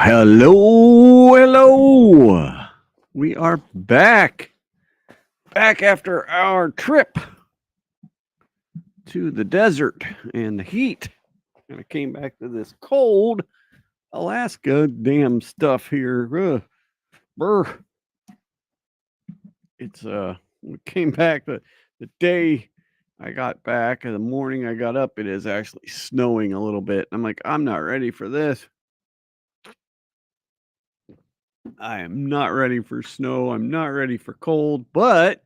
Hello. We are back after our trip to the desert and the heat. And I came back to this cold Alaska damn stuff here. Brr. It's we came back the day I got back, and the morning I got up, it is actually snowing a little bit. I'm like, I'm not ready for this. I am not ready for snow. I'm not ready for cold, but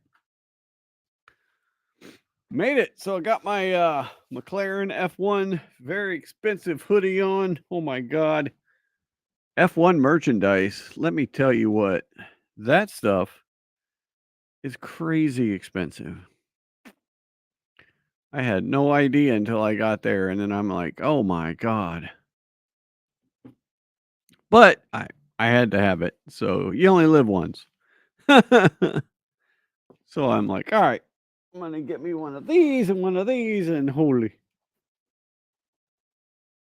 made it. So I got my McLaren F1 very expensive hoodie on. Oh my god. F1 merchandise. Let me tell you what. That stuff is crazy expensive. I had no idea until I got there, and then I'm like, "Oh my god." But I had to have it. So you only live once. So I'm like, "All right. I'm going to get me one of these and one of these, and holy."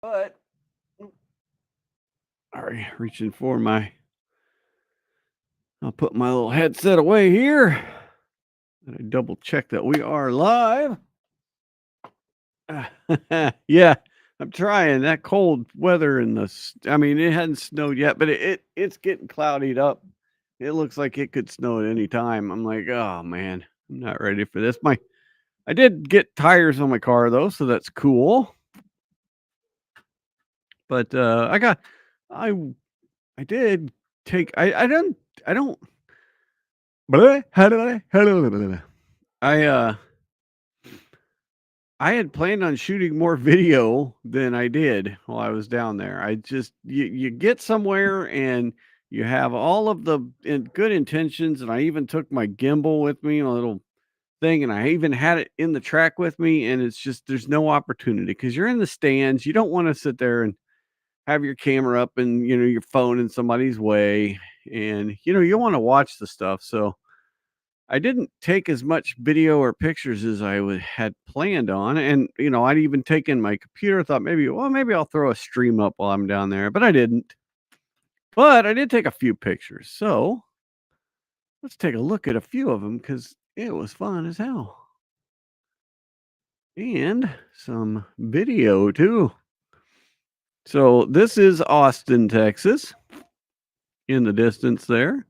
But all right, reaching for I'll put my little headset away here. And I double check that we are live. Yeah, I'm trying. That cold weather and I mean, it hadn't snowed yet, but it's getting cloudied up. It looks like it could snow at any time. I'm like, oh man, I'm not ready for this. I did get tires on my car though, so that's cool. But I did take I don't how did I had planned on shooting more video than I did while I was down there. I just you get somewhere and you have all of the good intentions, and I even took my gimbal with me, a little thing, and I even had it in the track with me, and it's just there's no opportunity because you're in the stands. You don't want to sit there and have your camera up and your phone in somebody's way, and you want to watch the stuff. So I didn't take as much video or pictures as had planned on, and I'd even taken my computer. Thought maybe I'll throw a stream up while I'm down there, but I didn't. But I did take a few pictures, so let's take a look at a few of them because it was fun as hell, and some video too. So this is Austin, Texas, in the distance there,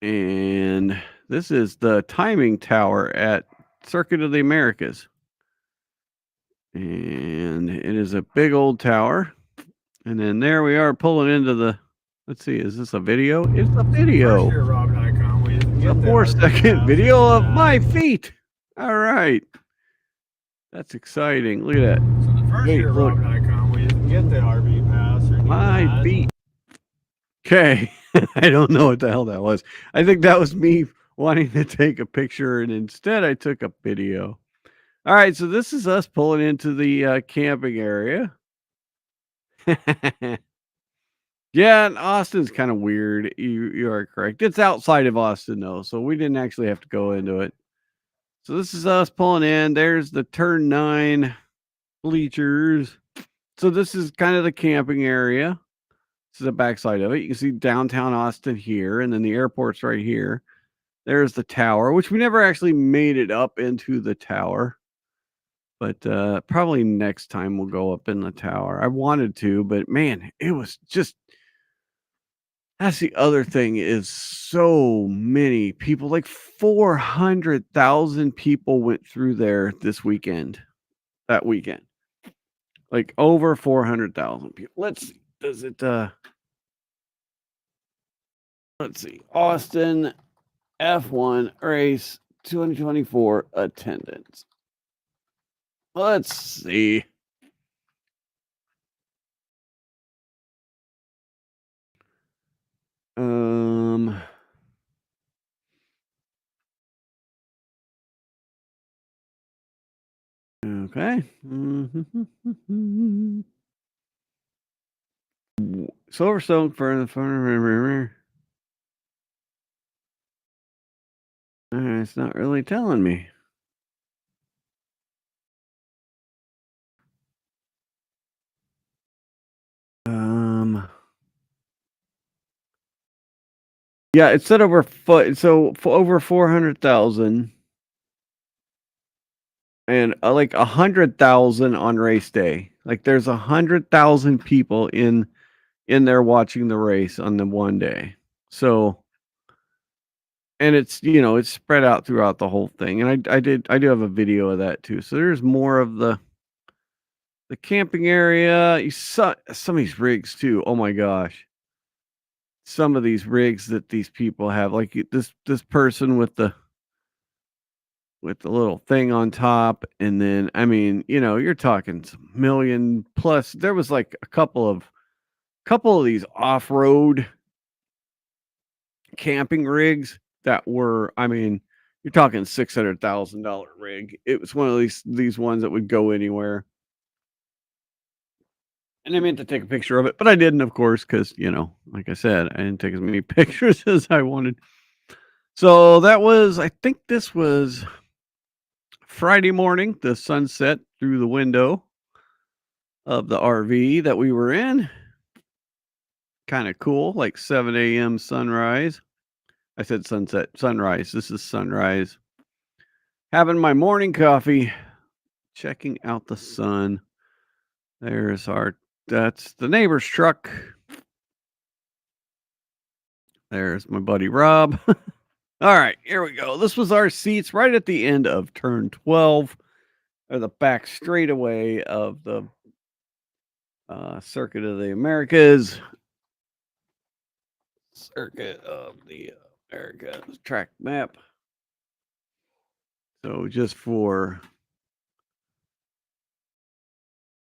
and this is the timing tower at Circuit of the Americas. And it is a big old tower. And then there we are pulling into let's see, is this a video? It's a video. A 4-second video of my feet. All right. That's exciting. Look at that. So the first year Rob and I come, we didn't get the RV pass or my feet. Okay. I don't know what the hell that was. I think that was me wanting to take a picture, and instead I took a video. All right, so this is us pulling into the camping area. Yeah, and Austin's kind of weird. You are correct. It's outside of Austin though, so we didn't actually have to go into it. So this is us pulling in. There's the turn 9 bleachers. So this is kind of the camping area. This is the backside of it. You can see downtown Austin here, and then the airport's right here. There's the tower, which we never actually made it up into the tower. But probably next time we'll go up in the tower. I wanted to, but man, it was just that's the other thing is so many people, like 400,000 people went through there that weekend. Like over 400,000 people. Let's see. Let's see. Austin F1 race 2024 attendance. Let's see. Okay. Silverstone for the it's not really telling me. Yeah, it said over so for over 400,000 and like 100,000 on race day. Like there's 100,000 people in there watching the race on the one day. So, and it's it's spread out throughout the whole thing. And I do have a video of that too. So there's more of the camping area. You saw some of these rigs too. Oh my gosh. Some of these rigs that these people have, like this person with the little thing on top, and then I mean, you're talking some million plus. There was like a couple of these off-road camping rigs that were, I mean, you're talking $600,000 rig. It was one of these ones that would go anywhere. And I meant to take a picture of it, but I didn't, of course, because like I said, I didn't take as many pictures as I wanted. So that was, I think this was Friday morning. The sun set through the window of the RV that we were in. Kind of cool, like 7 a.m. sunrise. I said sunset, sunrise. This is sunrise. Having my morning coffee, checking out the sun. That's the neighbor's truck. There's my buddy Rob. All right, here we go. This was our seats right at the end of turn 12, or the back straightaway of the Circuit of the Americas. Circuit of the Americas track map. So just for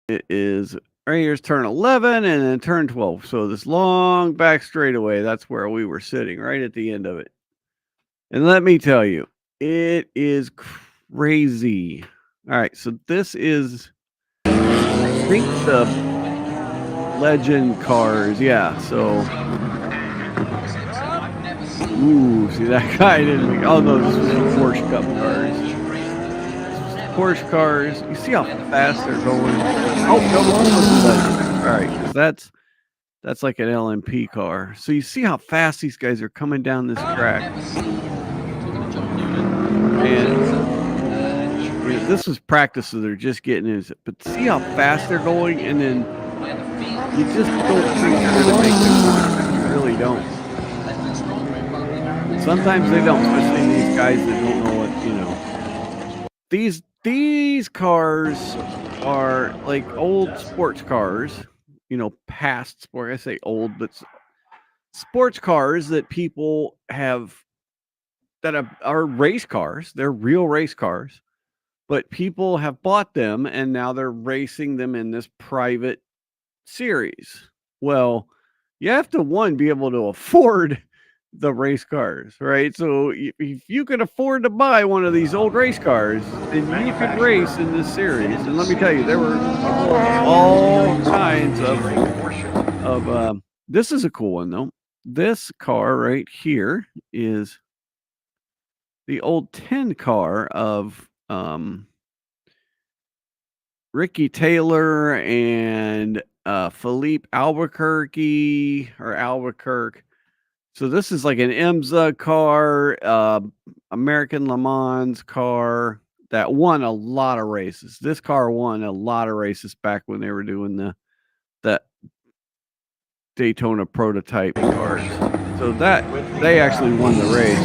it is right here's turn 11 and then turn 12. So this long back straightaway, that's where we were sitting right at the end of it. And let me tell you, it is crazy. All right, so this is, I think, the legend cars. Yeah, so ooh, see that guy didn't make, oh no, this was the Porsche Cup cars. Porsche cars. You see how fast they're going? Oh, no, all right, because that's like an LMP car. So you see how fast these guys are coming down this track. And this was practice, so they're just getting in. But see how fast they're going, and then you just don't think they're going to make the corner. You really don't. Sometimes they don't, especially these guys that don't know what, These cars are like old sports cars, past sport. I say old, but sports cars that people have that are race cars. They're real race cars, but people have bought them and now they're racing them in this private series. Well, you have to be able to afford the race cars, right? So if you can afford to buy one of these old race cars, then you could race in this series. And let me tell you, there were all kinds of this is a cool one though. This car right here is the old 10 car of Ricky Taylor and Philippe Albuquerque. So this is like an IMSA car, American Le Mans car that won a lot of races. This car won a lot of races back when they were doing that Daytona prototype cars. So that they actually won the race.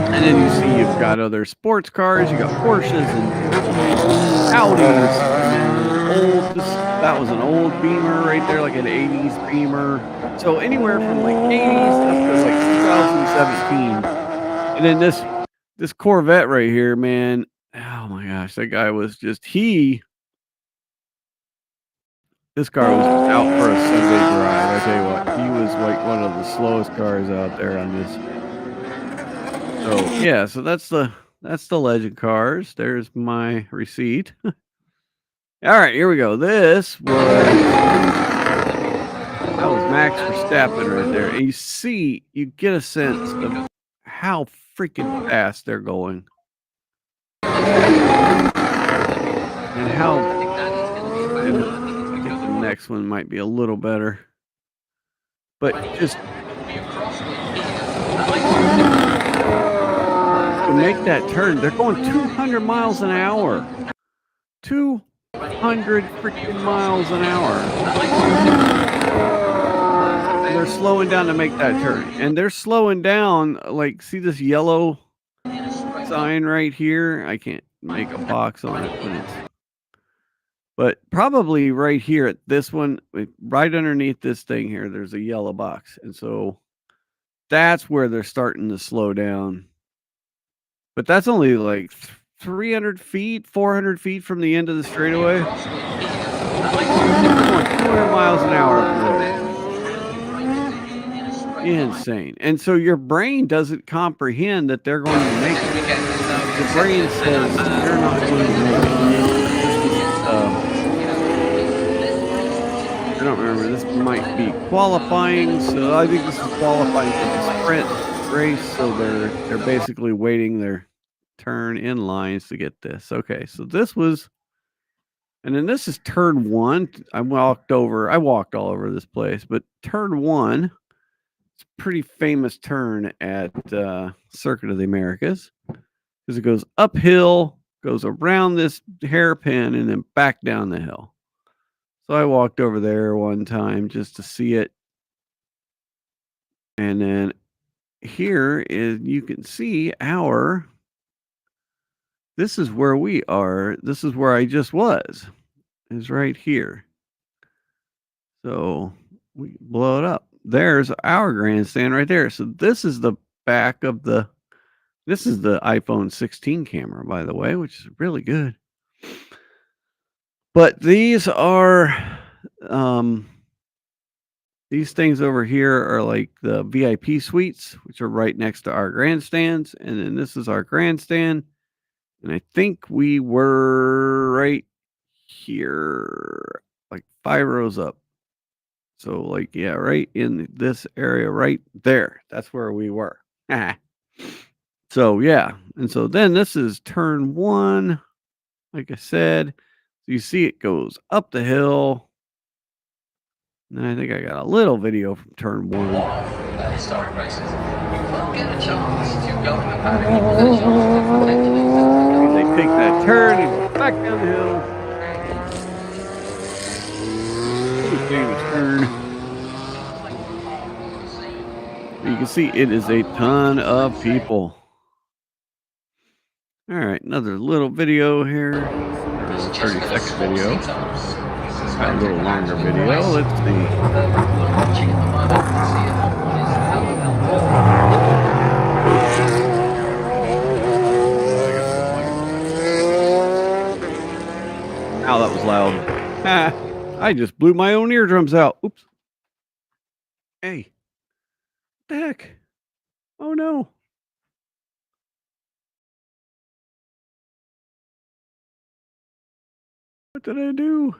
And then you see you've got other sports cars. You got Porsches and Audis. That was an old Beamer right there, like an 80s Beamer. So anywhere from like 80s up to like 2017. And then this Corvette right here, man. Oh my gosh, that guy was just this car was out for a Sunday drive. I tell you what, he was like one of the slowest cars out there on this. So yeah, so that's the legend cars. There's my receipt. All right, here we go. That was Max Verstappen right there. And you get a sense of how freaking fast they're going. And how next one might be a little better. But just to make that turn, they're going 200 miles an hour. 200 freaking miles an hour. And they're slowing down to make that turn. And they're slowing down, like, see this yellow sign right here? I can't make a box on it, but probably right here at this one, right underneath this thing here, there's a yellow box. And so that's where they're starting to slow down. But that's only like 300 feet, 400 feet from the end of the straightaway. 200 miles an hour up there. Insane. And so your brain doesn't comprehend that they're going to make it. The brain says they're not going to make it. I don't remember. This might be qualifying. So I think this is qualifying for the sprint race. So they're basically waiting their turn in lines to get this. Okay, so this was, and then this is turn 1. I walked all over this place, but turn 1, it's a pretty famous turn at Circuit of the Americas because it goes uphill, goes around this hairpin, and then back down the hill. So I walked over there one time just to see it. And then here is, you can see this is where we are. This is where I just was. Is right here. So we blow it up. There's our grandstand right there. So this is the back of this is the iPhone 16 camera, by the way, which is really good. But these are, these things over here are like the VIP suites, which are right next to our grandstands. And then this is our grandstand. And I think we were right here, like 5 rows up. So like, yeah, right in this area right there. That's where we were. So yeah. And so then this is turn 1. Like I said, so you see it goes up the hill. And I think I got a little video from turn 1. Historic races. You will get a chance to go in the paddock. They take that turn and go back down the hill. Pretty famous turn. You can see it is a ton of people. All right, another little video here. 30-second video. Got a little longer video. Let's see. Ow, that was loud. I just blew my own eardrums out. Oops. Hey. What the heck? Oh no. What did I do?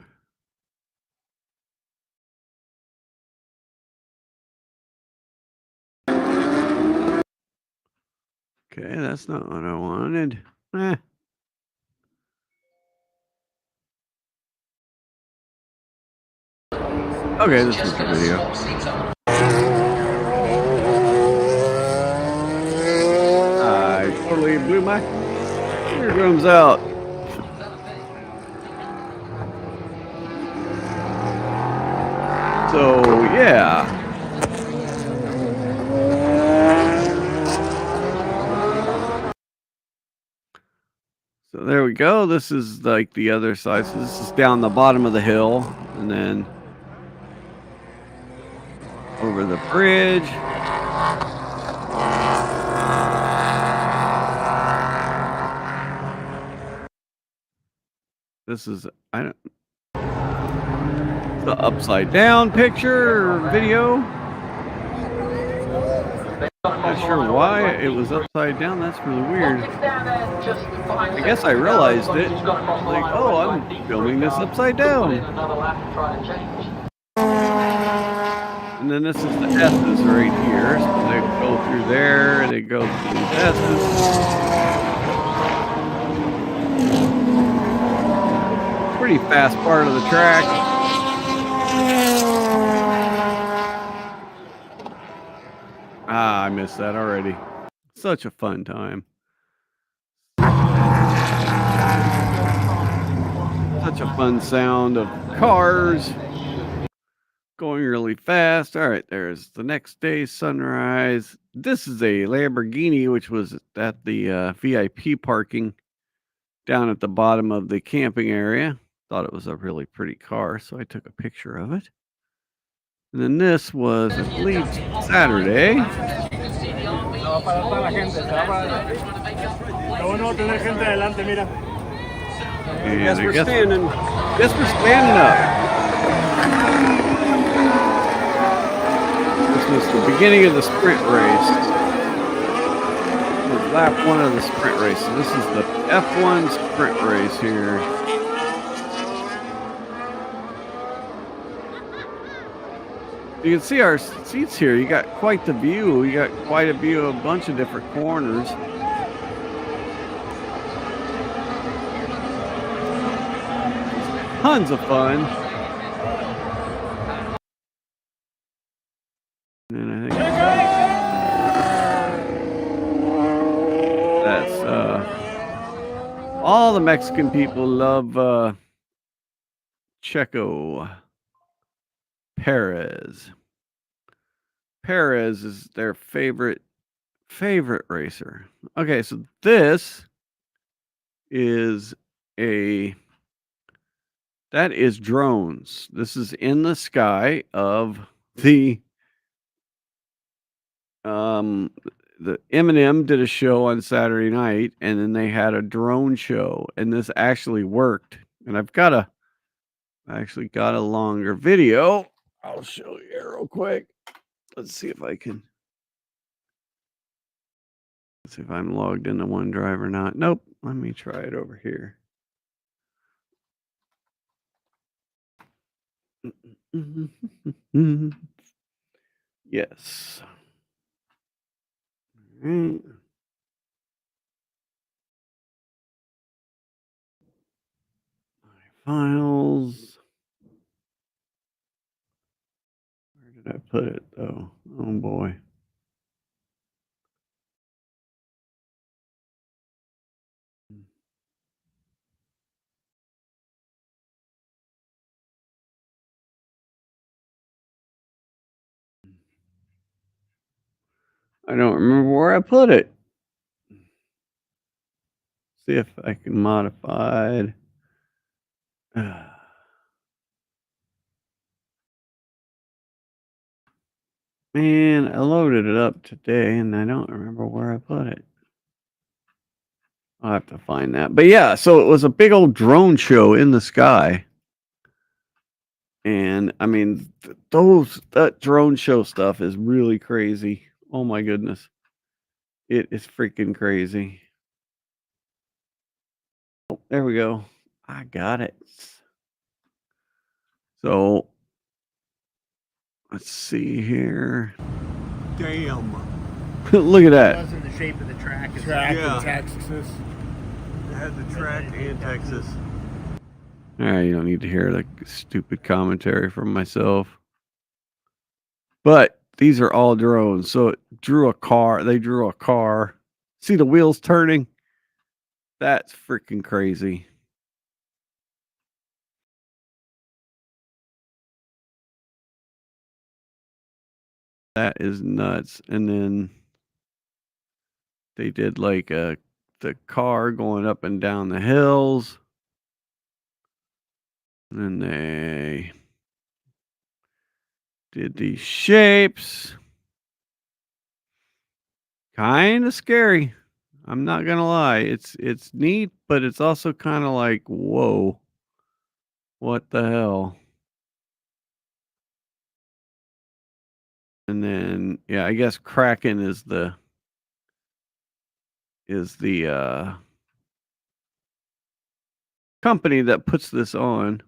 Okay, that's not what I wanted. Okay, this is the video. I totally blew my eardrums out. So, yeah. So there we go. This is like the other side. So this is down the bottom of the hill and then over the bridge. This is, the upside down picture or video. Not sure why it was upside down. That's really weird. I guess I realized it. Like, oh, I'm filming this upside down. And then this is the S's right here. So they go through there and they go through these S's. Pretty fast part of the track. Ah, I missed that already. Such a fun time. Such a fun sound of cars going really fast. All right, there's the next day's sunrise. This is a Lamborghini, which was at the VIP parking down at the bottom of the camping area. Thought it was a really pretty car, so I took a picture of it. And then this was, I believe, Saturday. No, para toda la gente. Lo bueno tener gente adelante, mira. And Guess I we're guess standing. we're standing up. This was the beginning of the sprint race. This was lap 1 of the sprint race. So this is the F1 sprint race here. You can see our seats here. You got quite the view. You got quite a view of a bunch of different corners. Tons of fun. And I think that's all the Mexican people love Checo Perez. Perez is their favorite racer. Okay, so this is that is drones. This is in the sky of the Eminem did a show on Saturday night, and then they had a drone show, and this actually worked. And I actually got a longer video. I'll show you here real quick. Let's see if I can. Let's see if I'm logged into OneDrive or not. Nope. Let me try it over here. Yes. All right. My files. Where did I put it though? Oh boy. I don't remember where I put it. See if I can modify it. Man, I loaded it up today and I don't remember where I put it. I'll have to find that. But yeah, so it was a big old drone show in the sky. And I mean, that drone show stuff is really crazy. Oh my goodness. It is freaking crazy. Oh, there we go. I got it. So let's see here. Damn. Look at that. Those are the shape of the track. Track Yeah. in Texas. They had the track in Texas. All right, you don't need to hear the stupid commentary from myself. But these are all drones. So it drew a car. They drew a car. See the wheels turning? That's freaking crazy. That is nuts. And then they did like the car going up and down the hills. And then they did these shapes. Kind of scary. I'm not gonna lie. It's neat, but it's also kind of like, whoa, what the hell? And then yeah, I guess Kraken is the company that puts this on.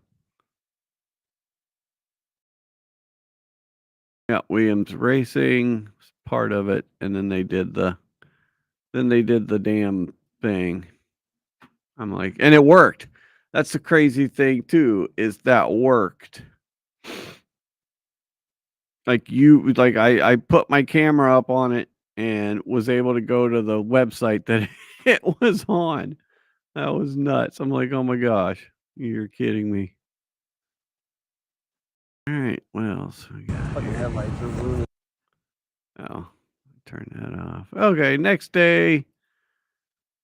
Yeah, Williams Racing was part of it, and then they did the damn thing. I'm like, and it worked. That's the crazy thing too, is that worked. I put my camera up on it and was able to go to the website that it was on. That was nuts. I'm like, oh my gosh, you're kidding me. All right, what else we got? Fucking headlights are ruining. Oh, turn that off. Okay, next day.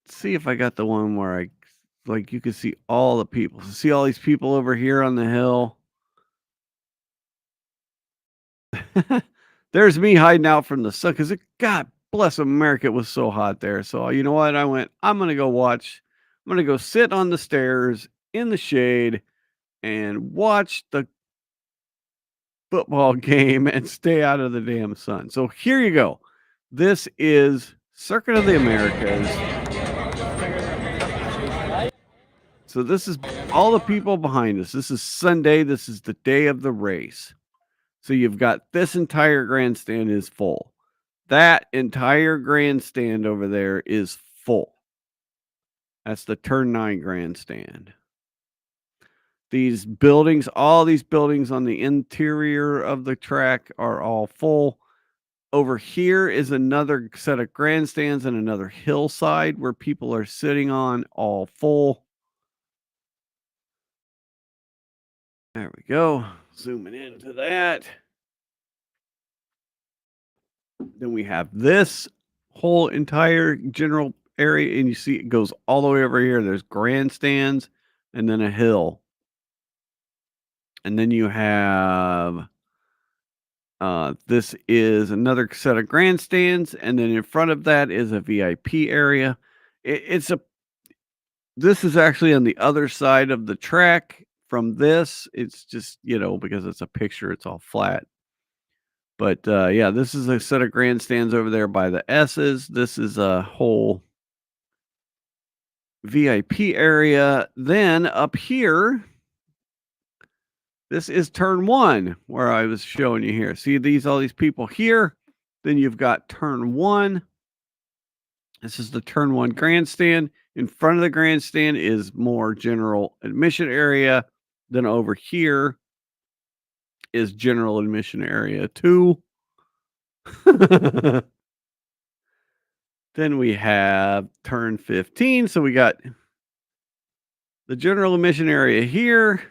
Let's see if I got the one where you can see all the people. So see all these people over here on the hill. There's me hiding out from the sun because God bless America, it was so hot there. So you know what? I'm gonna go watch. I'm gonna go sit on the stairs in the shade and watch the football game and stay out of the damn sun. So here you go. This is Circuit of the Americas. So this is all the people behind us. This is Sunday. This is the day of the race. So you've got this entire grandstand is full. That entire grandstand over there is full. That's the turn 9 grandstand. These buildings, all these buildings on the interior of the track are all full. Over here is another set of grandstands and another hillside where people are sitting on, all full. There we go. Zooming into that. Then we have this whole entire general area, and you see it goes all the way over here. There's grandstands and then a hill. And then you have this is another set of grandstands, and then in front of that is a VIP area. This is actually on the other side of the track from this. It's just, because it's a picture, it's all flat. But yeah, this is a set of grandstands over there by the S's. This is a whole VIP area. Then up here, this is turn 1 where I was showing you here. See all these people here. Then you've got turn 1. This is the turn 1 grandstand. In front of the grandstand is more general admission area. Then over here is general admission area 2. Then we have turn 15. So we got the general admission area here,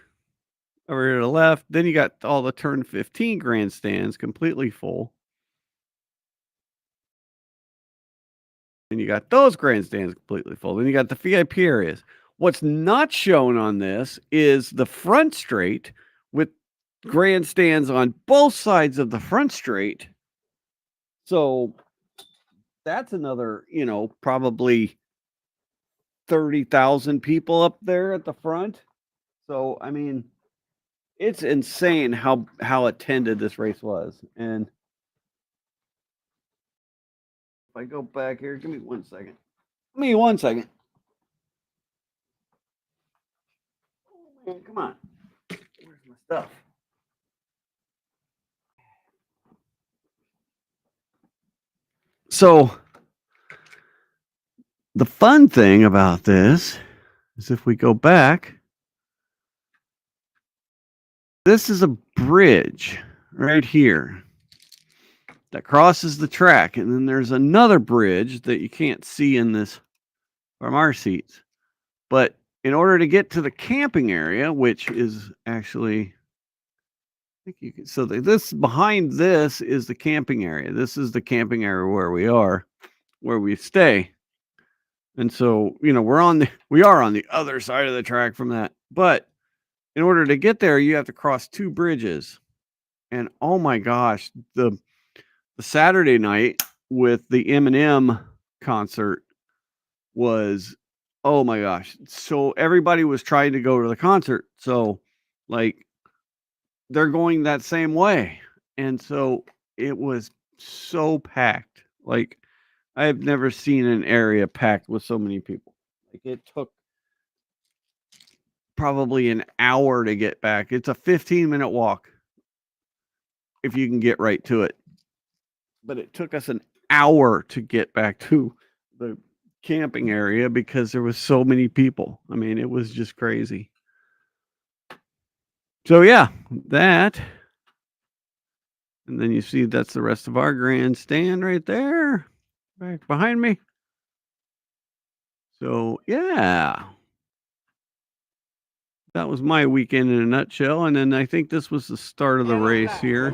over here to the left. Then you got all the turn 15 grandstands completely full. And you got those grandstands completely full. Then you got the VIP areas. What's not shown on this is the front straight with grandstands on both sides of the front straight. So that's another, probably 30,000 people up there at the front. So, I mean, it's insane how attended this race was. And if I go back here, give me 1 second. Give me 1 second. Oh, man, come on. Where's my stuff? So the fun thing about this is if we go back, this is a bridge right here that crosses the track. And then there's another bridge that you can't see in this from our seats. But in order to get to the camping area, which is actually, I think you can, so this behind this is the camping area. This is the camping area where we stay. And so, we are on the other side of the track from that. But in order to get there, you have to cross 2 bridges. And oh my gosh, the Saturday night with the Eminem concert was, oh my gosh. So everybody was trying to go to the concert. So they're going that same way. And so it was so packed. I have never seen an area packed with so many people. It took probably an hour to get back. It's a 15-minute walk if you can get right to it. But it took us an hour to get back to the camping area because there was so many people. I mean, it was just crazy. So yeah, that And then you see that's the rest of our grandstand right there, back behind me. So, yeah. That was my weekend in a nutshell, and then I think this was the start of the race here.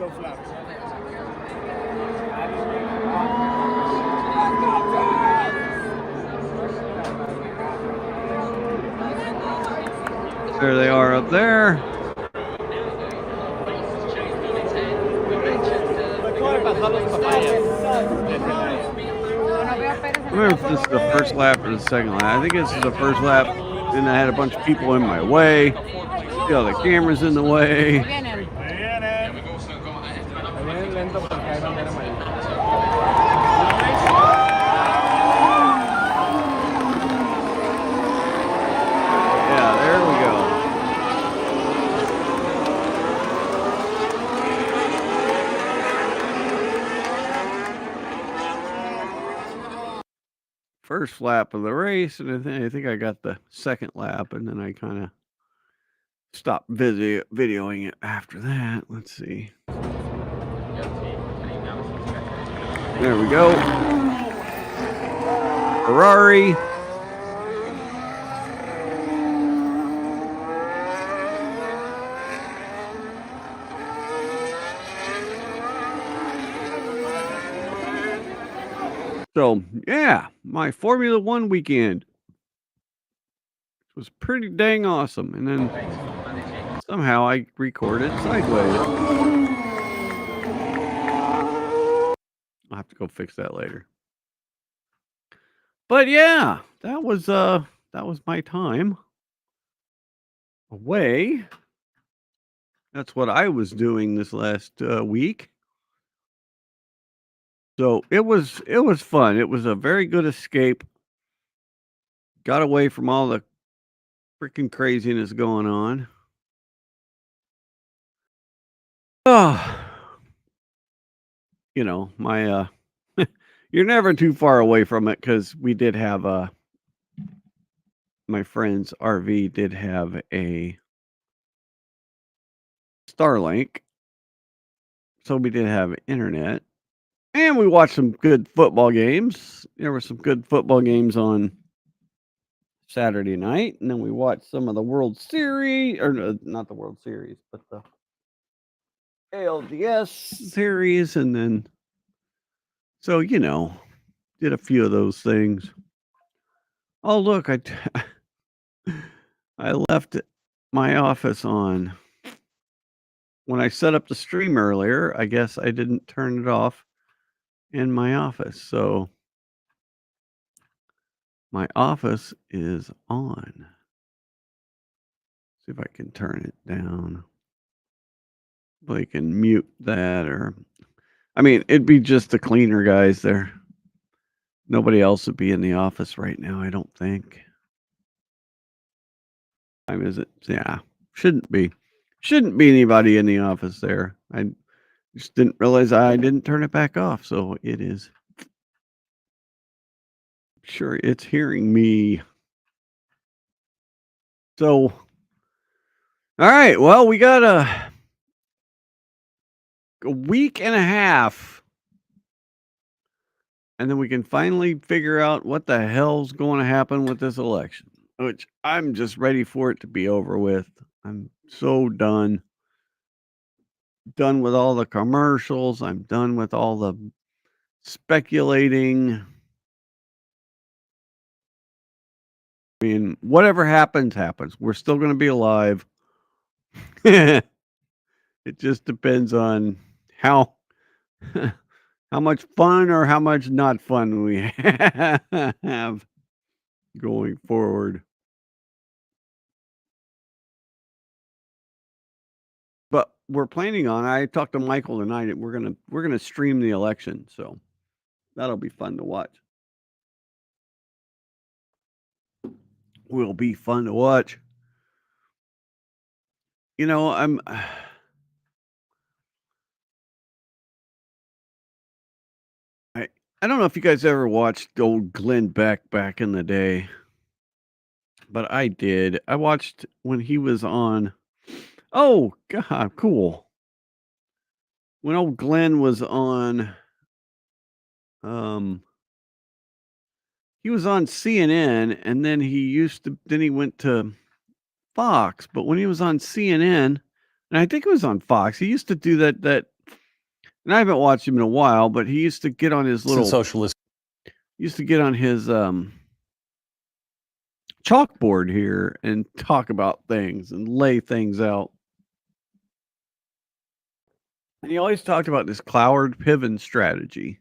There they are up there. I don't know if this is the first lap or the second lap. I think this is the first lap, and I had a bunch of people in my way. See all the cameras in the way. Yeah, there we go. First lap of the race, and I think I got the second lap, and then I kind of stopped videoing it after that. Let's see. There we go. Ferrari. So, yeah, my Formula One weekend was pretty dang awesome. And then somehow I recorded sideways. I'll have to go fix that later. But yeah, that was my time away. That's what I was doing this last week. So it was fun. It was a very good escape. Got away from all the freaking craziness going on. Oh, you know, my you're never too far away from it because we did have my friend's RV did have a Starlink, so we did have internet, and we watched some good football games. There were some good football games on Saturday night, and then we watched some of the World Series, or not the World Series, but the ALDS series, and then so you know, did a few of those things. Oh look, I left my office on. When I set up the stream earlier, I guess I didn't turn it off in my office. So my office is on. See if I can turn it down. If I can mute that, or I mean, it'd be just the cleaner guys there. Nobody else would be in the office right now, I don't think. What time is it? Yeah, shouldn't be. Shouldn't be anybody in the office there. I just didn't realize I didn't turn it back off, so it is. Sure, it's hearing me. So, all right. Well, we got a week and a half, and then we can finally figure out what the hell's going to happen with this election, which I'm just ready for it to be over with. I'm so done. Done with all the commercials. I'm done with all the speculating. I mean, whatever happens, happens. We're still going to be alive. It just depends on how much fun or how much not fun we have going forward. But we're planning on. I talked to Michael tonight. And we're gonna stream the election, so that'll be fun to watch. Will be fun to watch. You know, I don't know if you guys ever watched old Glenn Beck back in the day, but I did. I watched when he was on. Oh God, cool. when old Glenn was on, um, he was on CNN, and then he went to Fox. But when he was on CNN, and I think it was on Fox, he used to do that. And I haven't watched him in a while, but he used to get on his socialist. Used to get on his chalkboard here and talk about things and lay things out. And he always talked about this Cloward Piven strategy.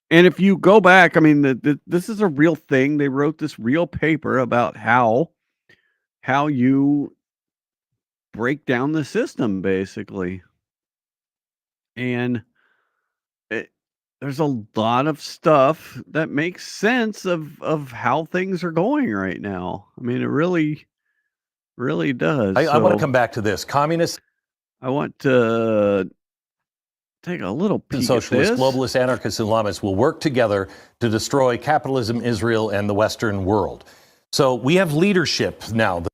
And if you go back, I mean, this is a real thing. They wrote this real paper about how you break down the system, basically. And there's a lot of stuff that makes sense of how things are going right now. I mean, it really does. I want to come back to this. Communists. I want to take a little peek Socialists, at this. globalists, anarchists, and Islamists will work together to destroy capitalism, Israel, and the Western world. So we have leadership now that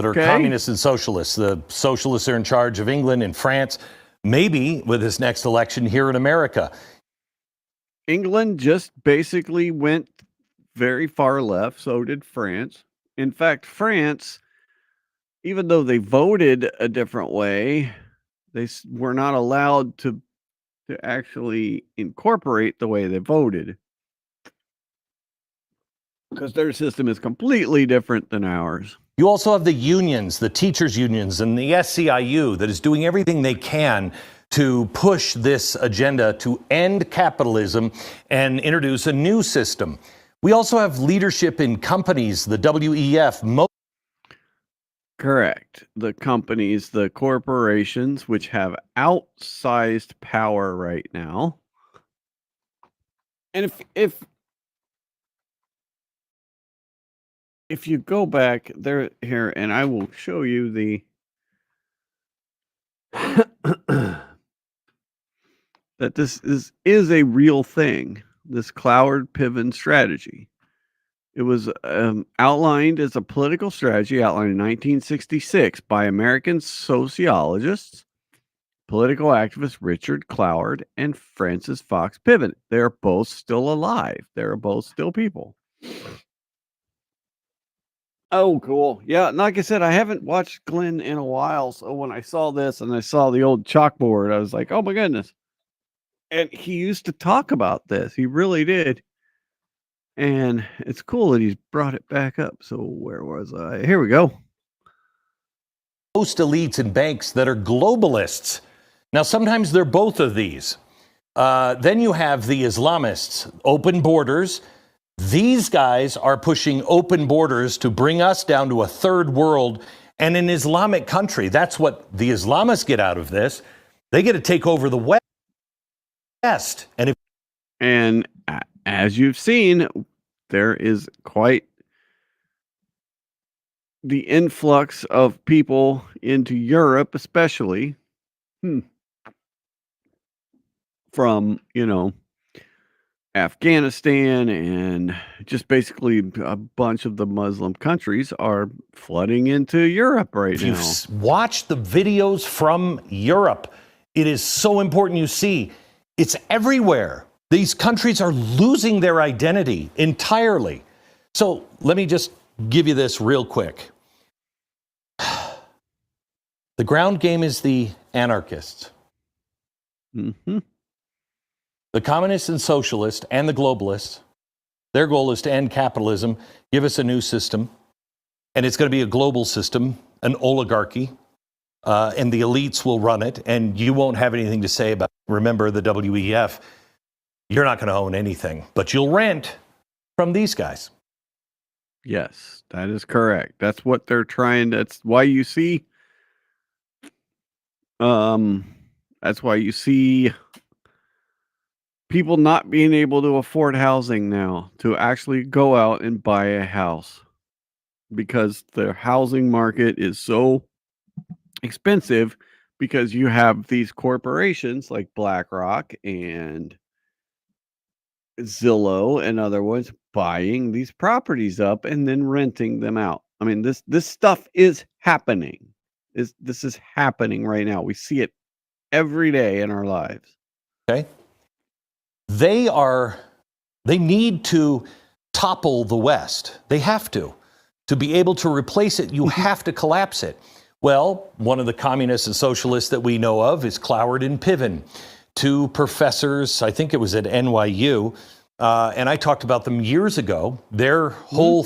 are communists and socialists. The socialists are in charge of England and France, maybe with this next election here in America. England just basically went very far left. So did France. In fact, France, even though they voted a different way, they were not allowed to actually incorporate the way they voted, because their system is completely different than ours. You also have the unions, the teachers' unions, and the SCIU that is doing everything they can to push this agenda to end capitalism and introduce a new system. We also have leadership in companies, the WEF. Correct. The companies, the corporations, which have outsized power right now. And if you go back there here, and I will show you the that this is a real thing, this Cloward Piven strategy. It was outlined as a political strategy outlined in 1966 by American sociologists, political activist Richard Cloward and Francis Fox Piven. They're both still alive. They're both still people. Oh, cool. Yeah, like I said, I haven't watched Glenn in a while. So when I saw this and I saw the old chalkboard, I was like, oh my goodness. And he used to talk about this. He really did. And it's cool that he's brought it back up. So where was I? Here we go. Most elites and banks that are globalists. Now, sometimes they're both of these. Then you have the Islamists, open borders. These guys are pushing open borders to bring us down to a third world and an Islamic country. That's what the Islamists get out of this. They get to take over the West. And as you've seen, there is quite the influx of people into Europe, especially from, Afghanistan, and just basically a bunch of the Muslim countries are flooding into Europe right now. If you watch the videos from Europe, it is so important you see it's everywhere. These countries are losing their identity entirely. So let me just give you this real quick. The ground game is the anarchists. Mm-hmm. The communists and socialists and the globalists, their goal is to end capitalism, give us a new system, and it's going to be a global system, an oligarchy, and the elites will run it, and you won't have anything to say about it. Remember the WEF, you're not going to own anything, but you'll rent from these guys. Yes, that is correct. That's what they're trying. That's why you see people not being able to afford housing now, to actually go out and buy a house, because the housing market is so expensive, because you have these corporations like BlackRock and Zillow and other ones buying these properties up and then renting them out. I mean, this stuff is happening. This is happening right now. We see it every day in our lives. Okay. They need to topple the West. They have to. To be able to replace it, you have to collapse it. Well, one of the communists and socialists that we know of is Cloward and Piven, two professors, I think it was at NYU, and I talked about them years ago. Their whole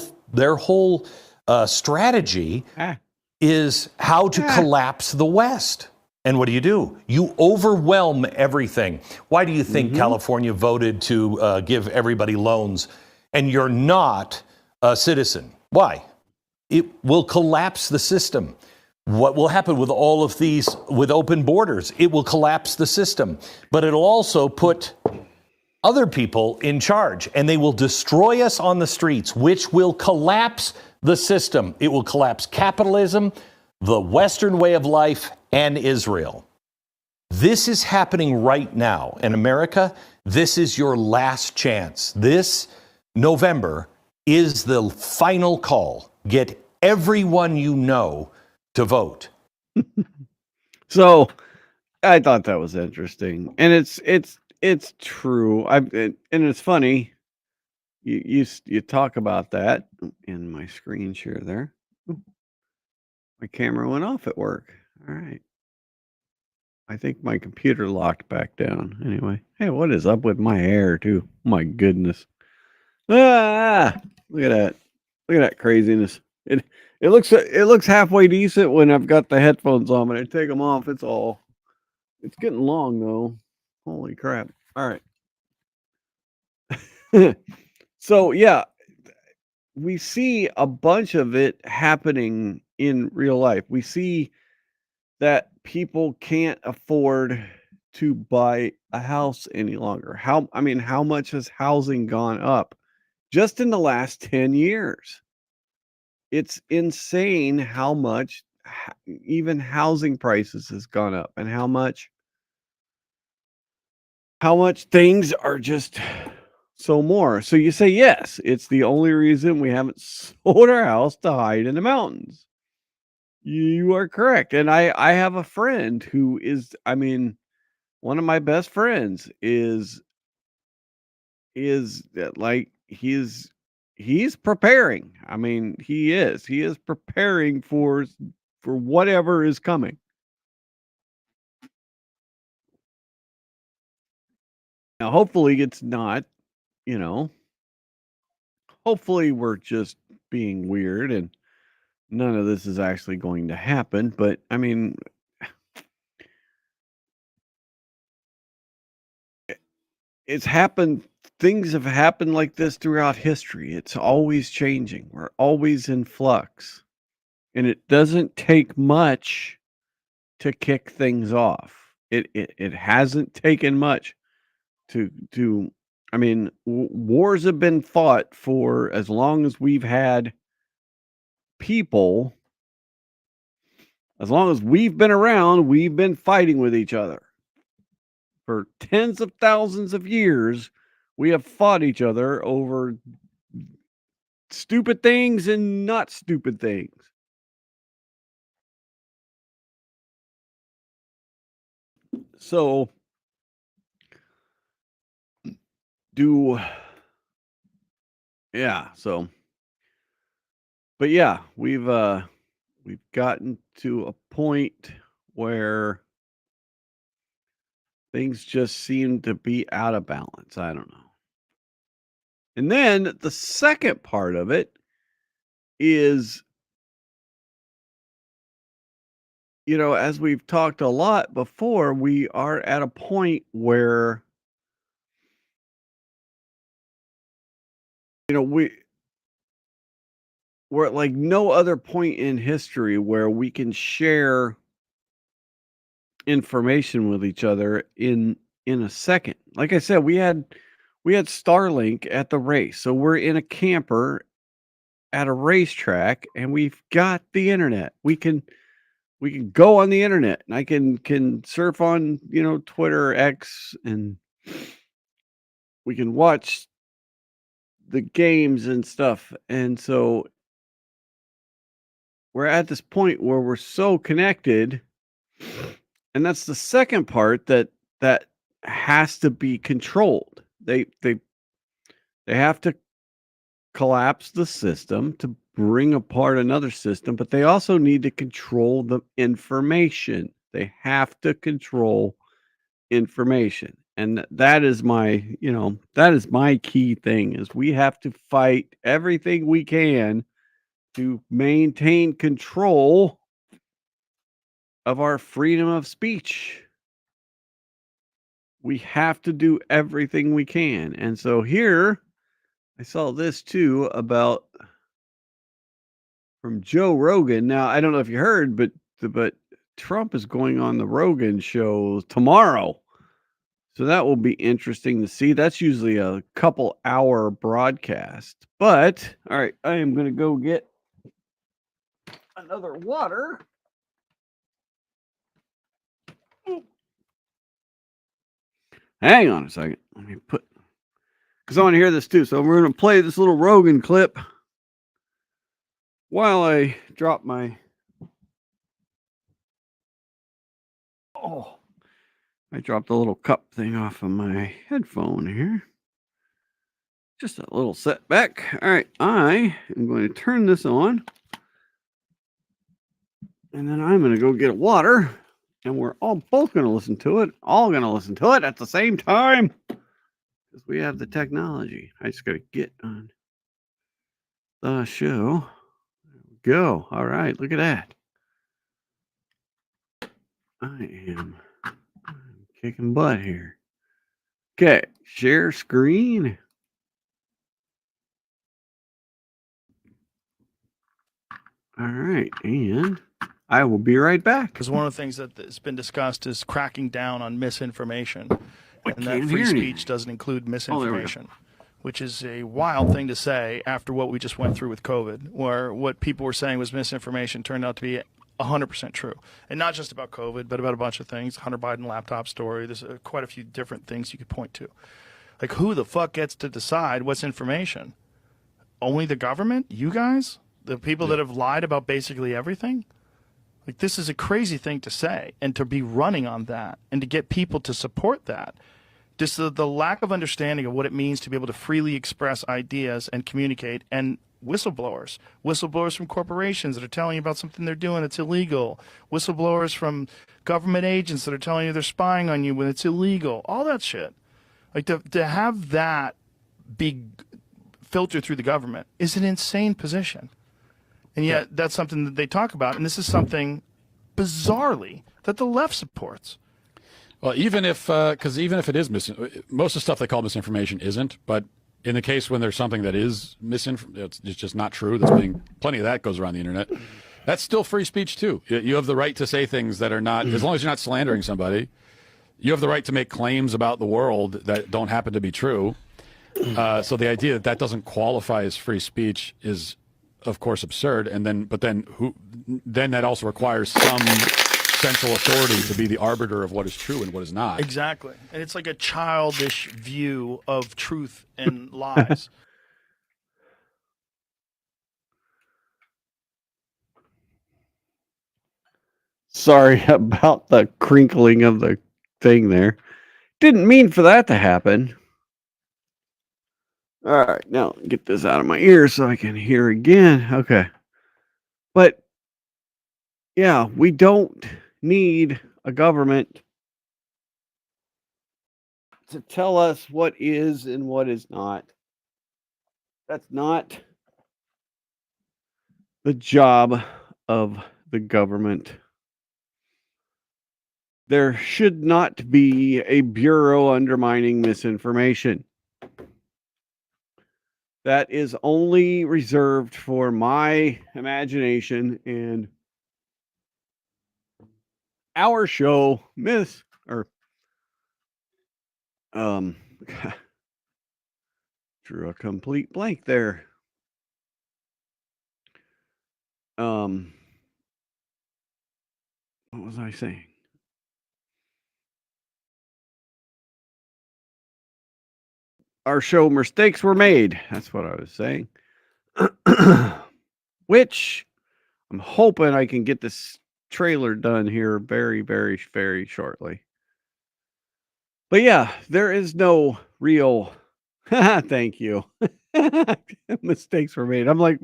strategy is how to collapse the West. And what do? You overwhelm everything. Why do you think California voted to give everybody loans and you're not a citizen? Why? It will collapse the system. What will happen with all of these, with open borders? It will collapse the system. But it'll also put other people in charge, and they will destroy us on the streets, which will collapse the system. It will collapse capitalism, the Western way of life, and Israel. This is happening right now. In America, this is your last chance. This November is the final call. Get everyone you know to vote. So I thought that was interesting. And it's true. And it's funny. You talk about that in my screen share there. Ooh, my camera went off at work. All right. I think my computer locked back down. Anyway, hey, what is up with my hair too? My goodness. Look at that. Look at that craziness. It looks halfway decent when I've got the headphones on, but I take them off. It's getting long though. Holy crap. All right. So yeah, we see a bunch of it happening in real life. We see that people can't afford to buy a house any longer. How much has housing gone up just in the last 10 years? It's insane how much even housing prices has gone up and how much things are just so more. So you say, yes, it's the only reason we haven't sold our house to hide in the mountains. You are correct. And I have a friend who is, one of my best friends is like he's preparing. He is preparing for whatever is coming. Now, hopefully it's not, hopefully we're just being weird and none of this is actually going to happen. But it's happened. Things have happened like this throughout history. It's always changing. We're always in flux. And it doesn't take much to kick things off. It hasn't taken much to wars have been fought for as long as we've had people. As long as we've been around, we've been fighting with each other. For tens of thousands of years, we have fought each other over stupid things and not stupid things. So, but yeah, we've gotten to a point where things just seem to be out of balance. I don't know. And then the second part of it is, as we've talked a lot before, we are at a point where, we're at like no other point in history where we can share information with each other in a second. Like I said, we had Starlink at the race. So we're in a camper at a racetrack and we've got the internet. We can go on the internet and I can surf on, Twitter, X, and we can watch the games and stuff. And so we're at this point where we're so connected And that's the second part that has to be controlled. They have to collapse the system to bring apart another system, but they also need to control the information. They have to control information. And that is my, that is my key thing is we have to fight everything we can to maintain control of our freedom of speech. We have to do everything we can. And so here I saw this too about from Joe Rogan. Now, I don't know if you heard, but Trump is going on the Rogan show tomorrow. So that will be interesting to see. That's usually a couple hour broadcast. But all right, I am going to go get another water. Hang on a second. Let me put, because I want to hear this too. So we're going to play this little Rogan clip while I drop my. Oh, I dropped a little cup thing off of my headphone here. Just a little setback. All right, I am going to turn this on. And then I'm going to go get a water. And we're all both going to listen to it. All going to listen to it at the same time. Because we have the technology. I just got to get on the show. There we go. All right, look at that. I'm kicking butt here. Okay, share screen. All right, and I will be right back. Because one of the things that has been discussed is cracking down on misinformation. And that can't free hear speech anything. doesn't include there we go. misinformation, which is a wild thing to say after what we just went through with COVID, where what people were saying was misinformation turned out to be 100% true. And not just about COVID, but about a bunch of things. Hunter Biden laptop story. There's quite a few different things you could point to. Like, who the fuck gets to decide what's information? Only the government? You guys? The people that have lied about basically everything? Like, this is a crazy thing to say, and to be running on that, and to get people to support that. Just the lack of understanding of what it means to be able to freely express ideas and communicate, and whistleblowers from corporations that are telling you about something they're doing that's illegal, whistleblowers from government agents that are telling you they're spying on you when it's illegal, all that shit. Like, to have that be filtered through the government is an insane position. And yet that's something that they talk about, and this is something, bizarrely, that the left supports. Well, even if it is most of the stuff they call misinformation isn't, but in the case when there's something that is it's just not true, plenty of that goes around the internet, that's still free speech too. You have the right to say things that are not, as long as you're not slandering somebody, you have the right to make claims about the world that don't happen to be true. So the idea that doesn't qualify as free speech is, of course, absurd. But then that also requires some central authority to be the arbiter of what is true and what is not. Exactly. And it's like a childish view of truth and lies. Sorry about the crinkling of the thing there. Didn't mean for that to happen. All right, now get this out of my ear so I can hear again. Okay. But yeah, we don't need a government to tell us what is and what is not. That's not the job of the government. There should not be a bureau undermining misinformation. That is only reserved for my imagination and our show, drew a complete blank there. What was I saying? Our show mistakes were made. That's what I was saying. Which I'm hoping I can get this trailer done here very, very, very shortly. But yeah, there is no real thank you. Mistakes were made. I'm like,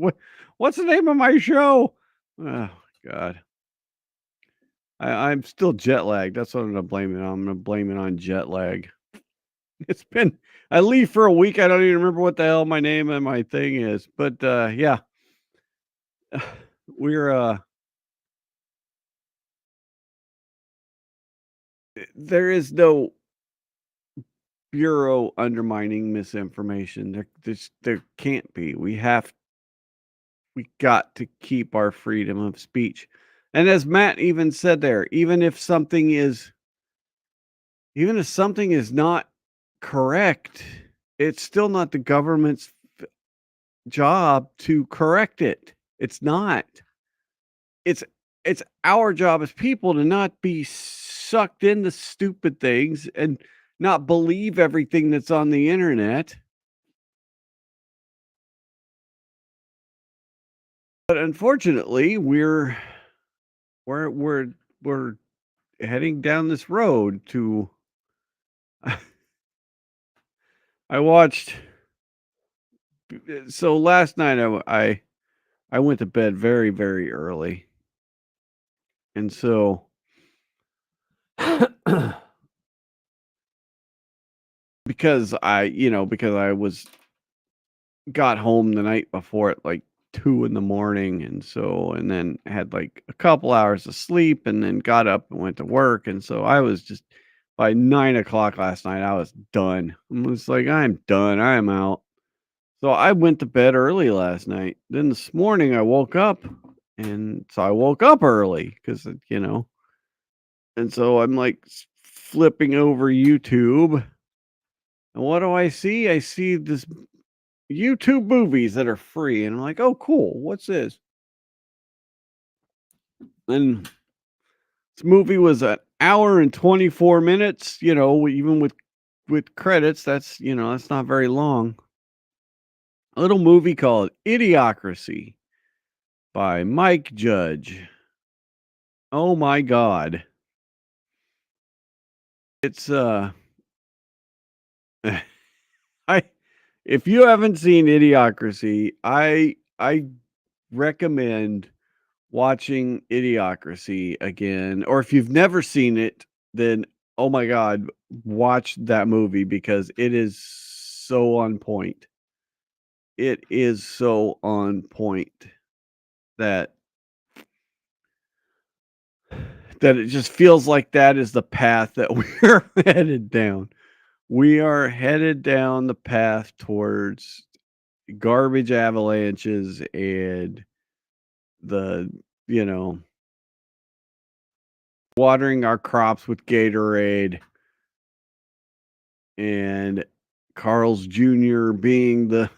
what's the name of my show? Oh God. I'm still jet lagged. That's what I'm gonna blame it on. I'm gonna blame it on jet lag. It's been I leave for a week. I don't even remember what the hell my name and my thing is. But yeah. We're there is no bureau undermining misinformation. There can't be. We got to keep our freedom of speech. And as Matt even said there, even if something is not correct, it's still not the government's job to correct it. It's not. It's our job as people to not be sucked into stupid things and not believe everything that's on the internet. But unfortunately, we're heading down this road to I watched so last night I went to bed very, very early. And so because I got home the night before at like 2 in the morning, and then had like a couple hours of sleep, and then got up and went to work, and so I was just by 9 o'clock last night I was done. I was like, I'm done. I am out. So I went to bed early last night. Then this morning I woke up, and so I woke up early because and so I'm like flipping over YouTube, and what do I see? I see this YouTube movies that are free, and I'm like, oh, cool. What's this? And this movie was an hour and 24 minutes. Even with credits, that's not very long. A little movie called Idiocracy by Mike Judge. Oh my God. It's I if you haven't seen Idiocracy, I recommend watching Idiocracy again, or if you've never seen it, then oh my God, watch that movie because it is so on point. It is so on point that it just feels like that is the path that we're headed down. We are headed down the path towards garbage avalanches and the, watering our crops with Gatorade and Carl's Jr. being the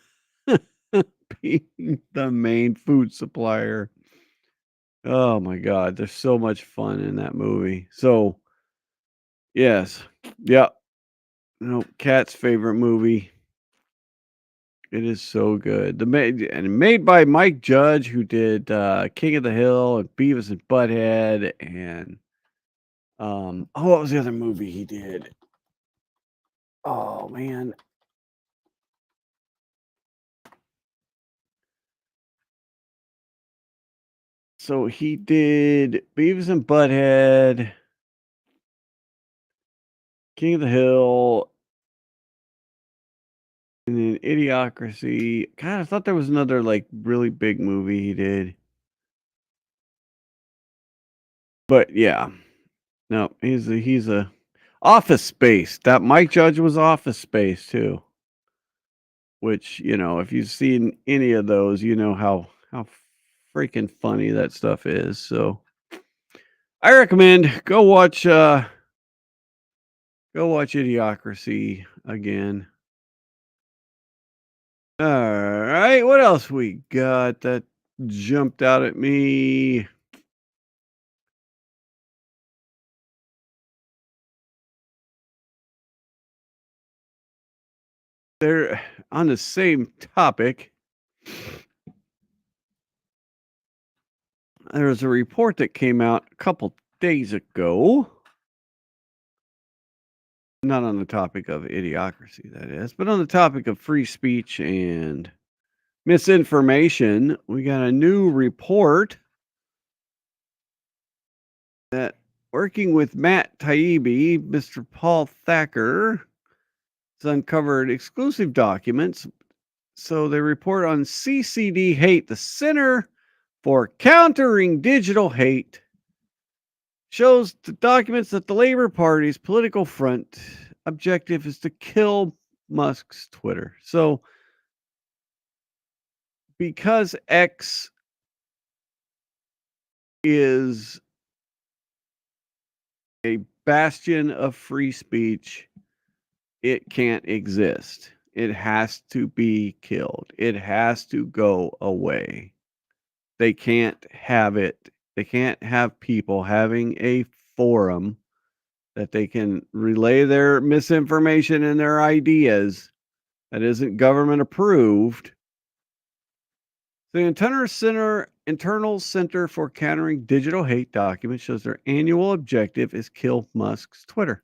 being the main food supplier. Oh my God, there's so much fun in that movie. So, yes, yeah, Cat's favorite movie. It is so good. Made by Mike Judge, who did King of the Hill and Beavis and Butthead, and what was the other movie he did? Oh man. So he did Beavis and Butthead, King of the Hill, and then Idiocracy. God, I thought there was another like really big movie he did. But yeah. No, he's a Office Space. That Mike Judge was Office Space too. Which, if you've seen any of those, you know how freaking funny that stuff is. So I recommend go watch Idiocracy again. All right, what else we got that jumped out at me? They're on the same topic. there was a report that came out a couple days ago. Not on the topic of idiocracy, that is, but on the topic of free speech and misinformation. We got a new report that working with Matt Taibbi, Mr. Paul Thacker has uncovered exclusive documents. So they report on CCD Hate, the Center for Countering Digital Hate, shows the documents that the Labor Party's political front objective is to kill Musk's Twitter. So because X is a bastion of free speech, it can't exist. It has to be killed. It has to go away. They can't have it. They can't have people having a forum that they can relay their misinformation and their ideas that isn't government approved. The Internal Center for Countering Digital Hate document shows their annual objective is kill Musk's Twitter.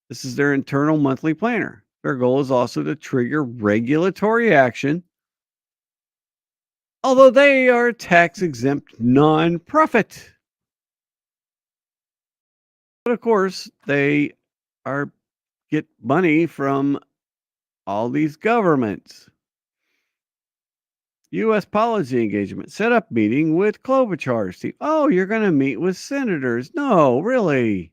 This is their internal monthly planner. Their goal is also to trigger regulatory action, although they are a tax-exempt nonprofit. But of course, they get money from all these governments. U.S. policy engagement. Set up meeting with Klobuchar's team. Oh, you're going to meet with senators. No, really.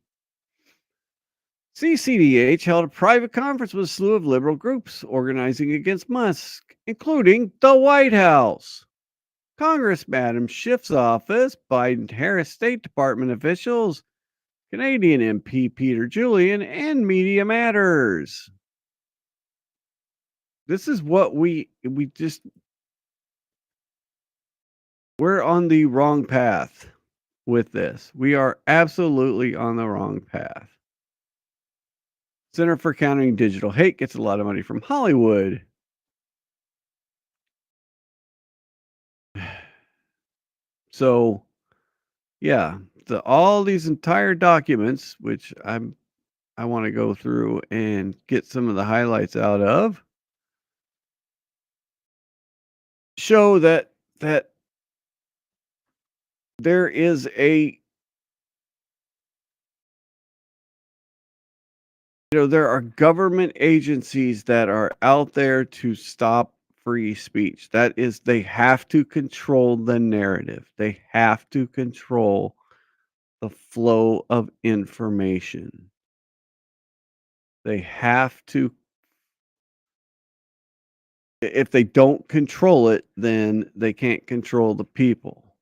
CCDH held a private conference with a slew of liberal groups organizing against Musk, including the White House, Congress, Madam Schiff's office, Biden-Harris State Department officials, Canadian MP Peter Julian, and Media Matters. This is what we're on the wrong path with this. We are absolutely on the wrong path. Center for Countering Digital Hate gets a lot of money from Hollywood. So, yeah, all these entire documents, which I want to go through and get some of the highlights out of, show that there is there are government agencies that are out there to stop free speech. That is, they have to control the narrative. They have to control the flow of information. They have to. If they don't control it, then they can't control the people.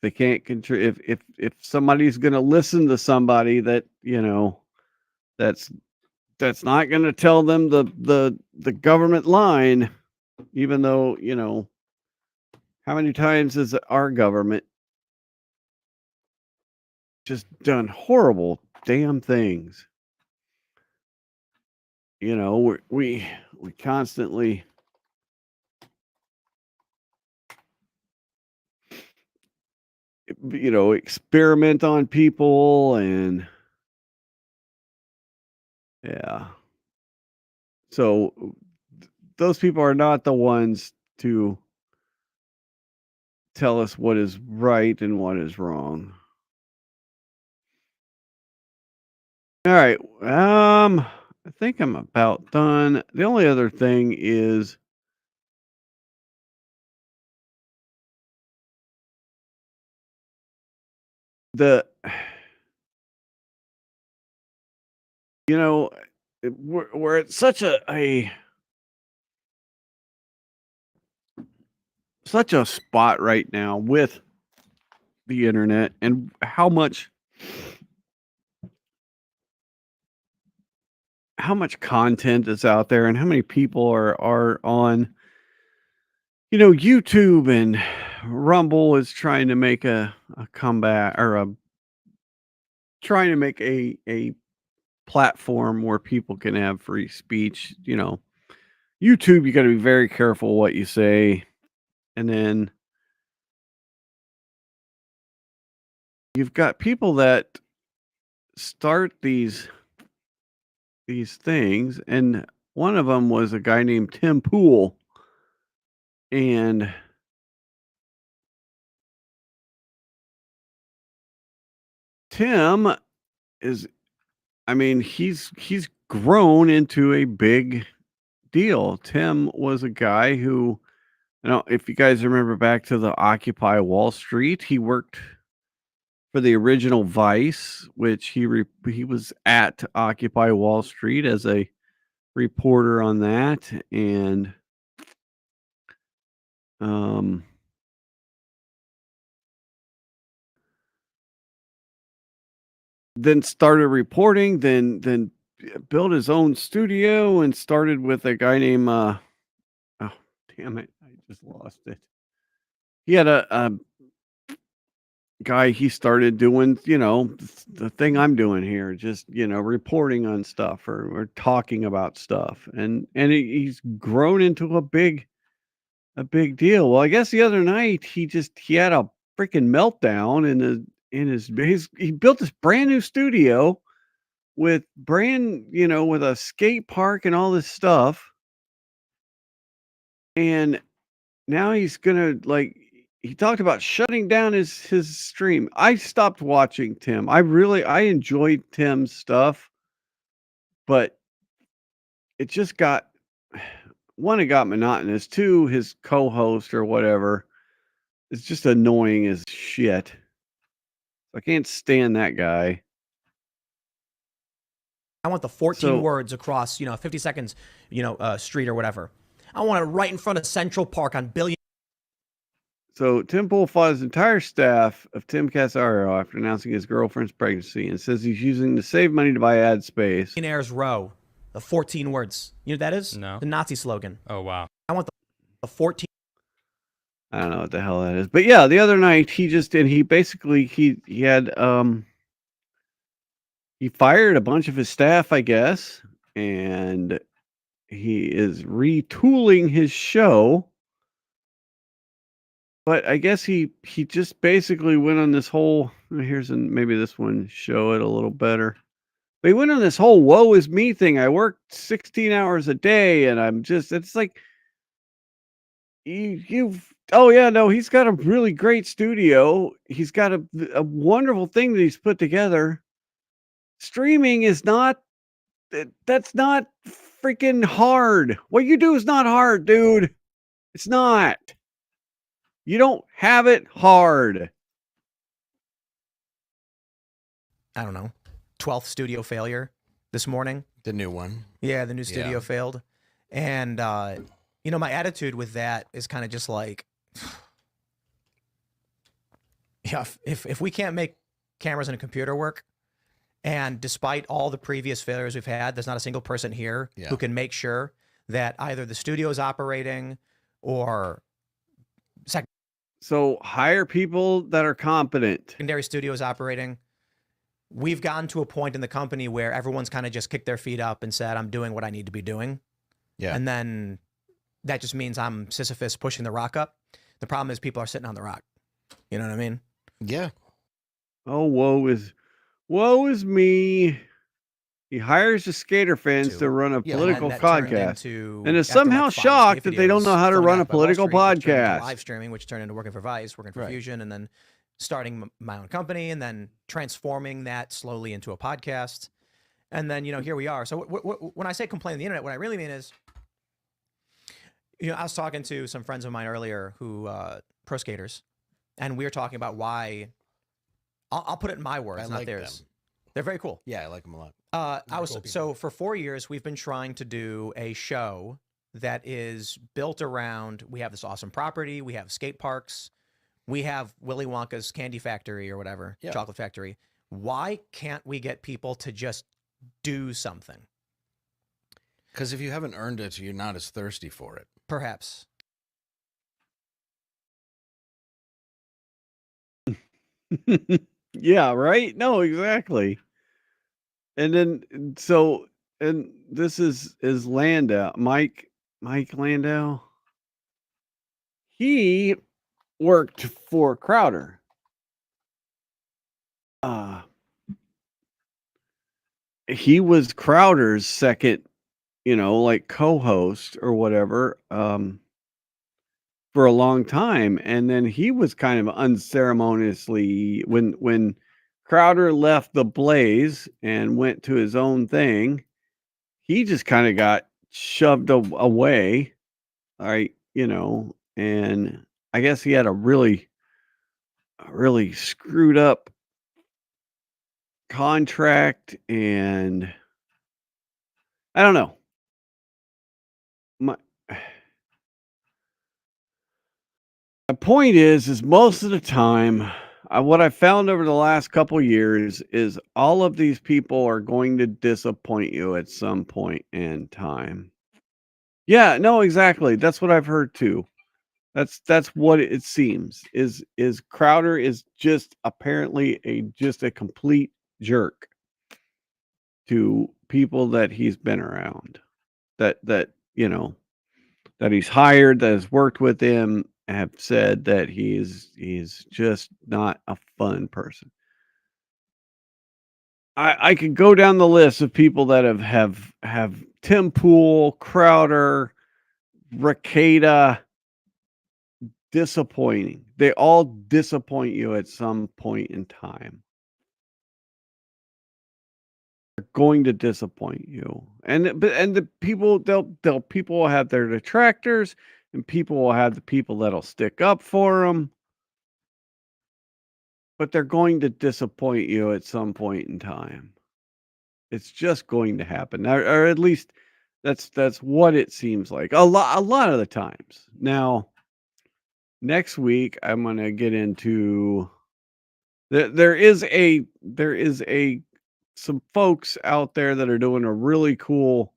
They can't control. If somebody's going to listen to somebody that that's not going to tell them the government line, even though how many times has our government just done horrible damn things? We constantly experiment on people, and yeah. So those people are not the ones to tell us what is right and what is wrong. All right. I think I'm about done. The only other thing is we're at such a spot right now with the internet and how much content is out there and how many people are on YouTube, and Rumble is trying to make a comeback, or trying to make a platform where people can have free speech. YouTube, you got to be very careful what you say. And then you've got people that start these things, and one of them was a guy named Tim Pool, and Tim is, I mean, he's grown into a big deal. Tim was a guy who, if you guys remember back to the Occupy Wall Street, he worked for the original Vice, which he was at Occupy Wall Street as a reporter on that, and then started reporting, then built his own studio and started with a guy named oh damn it, I just lost it. He had a guy he started doing, the thing I'm doing here, just, reporting on stuff or talking about stuff. And he's grown into a big deal. Well, I guess the other night he had a freaking meltdown he built this brand new studio with with a skate park and all this stuff. And now he's gonna he talked about shutting down his stream. I stopped watching Tim. I enjoyed Tim's stuff, but it just got one, it got monotonous. Two, his co-host or whatever is just annoying as shit. I can't stand that guy. I want the 14 words across, 50 seconds, street or whatever. I want it right in front of Central Park on Billion. So Tim Pool fought his entire staff of Tim Casario after announcing his girlfriend's pregnancy and says he's using to save money to buy ad space. Millionaires Row, the 14 words. You know what that is? No. The Nazi slogan. Oh, wow. I want the 14. I don't know what the hell that is. But yeah, the other night he basically he had he fired a bunch of his staff, I guess, and he is retooling his show. But I guess he just basically went on this whole, maybe this one show it a little better. But he went on this whole woe is me thing. I work 16 hours a day and it's like oh yeah, no, he's got a really great studio. He's got a wonderful thing that he's put together. Streaming is that's not freaking hard. What you do is not hard, dude. It's not. You don't have it hard. I don't know. 12th studio failure this morning. The new one. Yeah, the new studio failed. And, my attitude with that is kind of just like, yeah, if we can't make cameras and a computer work, and despite all the previous failures we've had, there's not a single person here who can make sure that either the studio is operating or so hire people that are competent. Secondary studio is operating. We've gotten to a point in the company where everyone's kind of just kicked their feet up and said, I'm doing what I need to be doing. Yeah. And then that just means I'm Sisyphus pushing the rock up. The problem is people are sitting on the rock. You know what I mean? Yeah. Oh, woe is me. He hires the skater fans to run a political podcast and is somehow shocked that they don't know how to run a political podcast. Live streaming, which turned into working for Vice, working for Fusion, and then starting my own company, and then transforming that slowly into a podcast. And then, here we are. So when I say complain on the internet, what I really mean is, I was talking to some friends of mine earlier who pro skaters, and we were talking about why. I'll put it in my words, not theirs. Them. They're very cool. Yeah, I like them a lot. So for 4 years, we've been trying to do a show that is built around, we have this awesome property, we have skate parks, we have Willy Wonka's candy factory or whatever, chocolate factory. Why can't we get people to just do something? Because if you haven't earned it, you're not as thirsty for it. Perhaps. Yeah, right? No, exactly. And then this is Landau, Mike Landau. He worked for Crowder. he was Crowder's second, like co-host or whatever, for a long time, and then he was kind of unceremoniously when Crowder left the Blaze and went to his own thing, he just kind of got shoved away, right? And I guess he had a really screwed up contract, and I don't know. My my point is most of the time, what I found over the last couple years is all of these people are going to disappoint you at some point in time. Yeah, no, exactly. That's what I've heard too. That's what it seems is Crowder is just apparently just a complete jerk to people that he's been around, that that he's hired, that has worked with him, have said that he's just not a fun person. I could go down the list of people that have Tim Pool, Crowder, Ricada, disappointing. They all disappoint you at some point in time. They're going to disappoint you, and the people people will have their detractors, and people will have the people that'll stick up for them. But they're going to disappoint you at some point in time. It's just going to happen, or at least that's what it seems like a lot of the times. Now, next week I'm going to get into there is some folks out there that are doing a really cool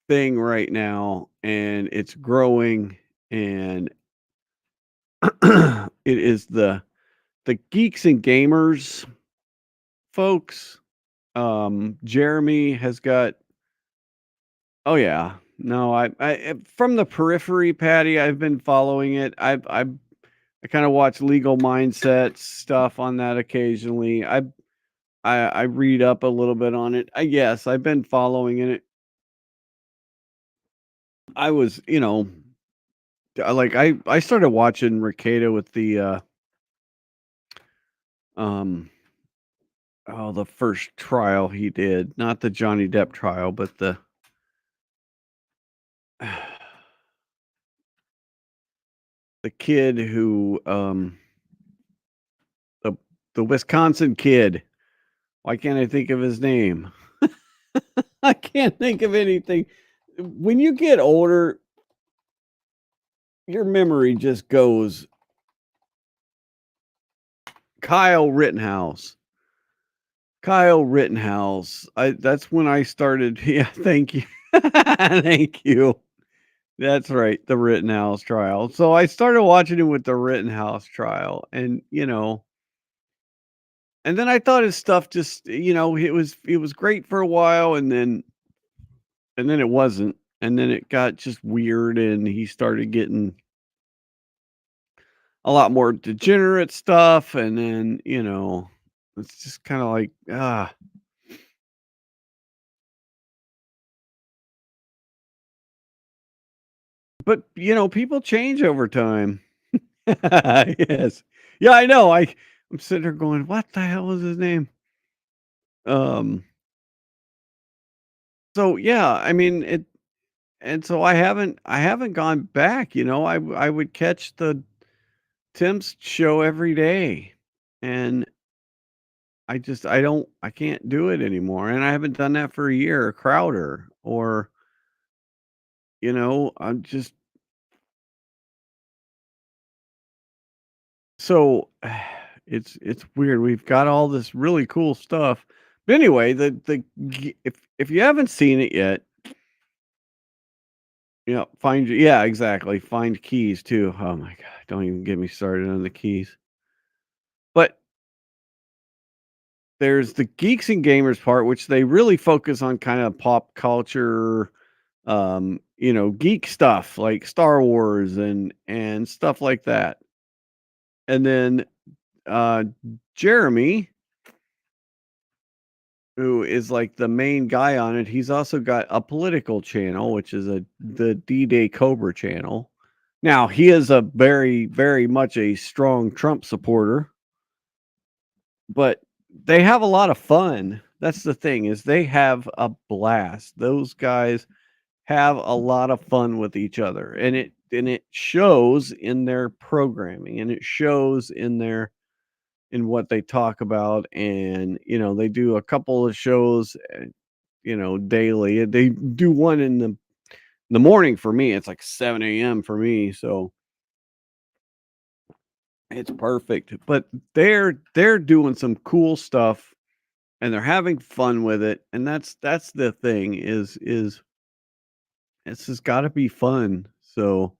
thing right now, and it's growing, and it is the Geeks and Gamers folks. Jeremy has got. Oh yeah, no, I from the periphery, Patty. I've been following it. I kind of watch Legal Mindset stuff on that occasionally. I read up a little bit on it. Yes, I've been following it. I was, like I started watching Ricada with the the first trial he did, not the Johnny Depp trial, but the kid who the Wisconsin kid. Why can't I think of his name? I can't think of anything. When you get older, your memory just goes. Kyle Rittenhouse. That's when I started. Yeah, thank you. Thank you. That's right, the Rittenhouse trial. So I started watching it with the Rittenhouse trial, and and then I thought his stuff just, it was great for a while, and then it wasn't, and then it got just weird, and he started getting a lot more degenerate stuff, and then it's just kind of like but people change over time. Yes, yeah, I know. I'm sitting there going, what the hell is his name? So yeah, I mean it, and so I haven't gone back. I would catch the Tim's show every day, and I can't do it anymore, and I haven't done that for a year. Crowder, or I'm just so it's weird. We've got all this really cool stuff, but anyway, if you haven't seen it yet, exactly. Find keys too. Oh my god, don't even get me started on the keys. But there's the Geeks and Gamers part, which they really focus on kind of pop culture, geek stuff like Star Wars and stuff like that. And then Jeremy, who is like the main guy on it, he's also got a political channel, which is the D-Day Cobra channel. Now, he is a very, very much a strong Trump supporter, but they have a lot of fun. That's the thing, is they have a blast. Those guys have a lot of fun with each other, and it shows in their programming, and it shows in what they talk about. And they do a couple of shows daily. They do one in the morning for me. It's like 7 a.m. for me, so it's perfect. But they're doing some cool stuff, and they're having fun with it, and that's the thing, is it's just got to be fun. So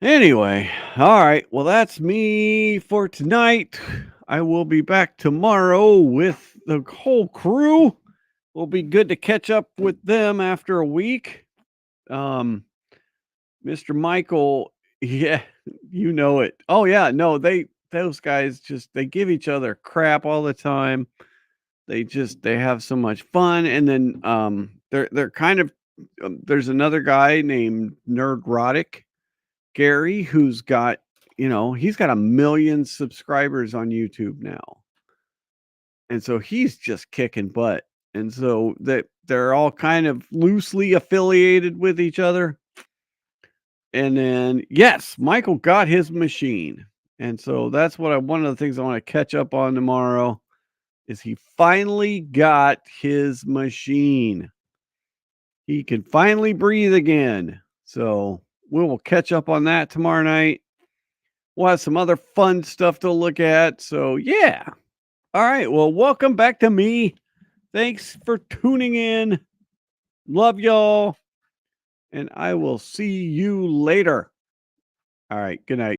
anyway, all right. Well, that's me for tonight. I will be back tomorrow with the whole crew. Will be good to catch up with them after a week. Mr. Michael, yeah, you know it. Oh yeah, no, those guys they give each other crap all the time. They have so much fun, and then they're kind of there's another guy named Nerdrotic Gary, who's got he's got 1 million subscribers on YouTube now, and so he's just kicking butt. And so they're all kind of loosely affiliated with each other. And then yes, Michael got his machine, and so that's one of the things I want to catch up on tomorrow. Is he finally got his machine. He can finally breathe again. So we will catch up on that tomorrow night. We'll have some other fun stuff to look at. So yeah. All right. Well, welcome back to me. Thanks for tuning in. Love y'all. And I will see you later. All right. Good night.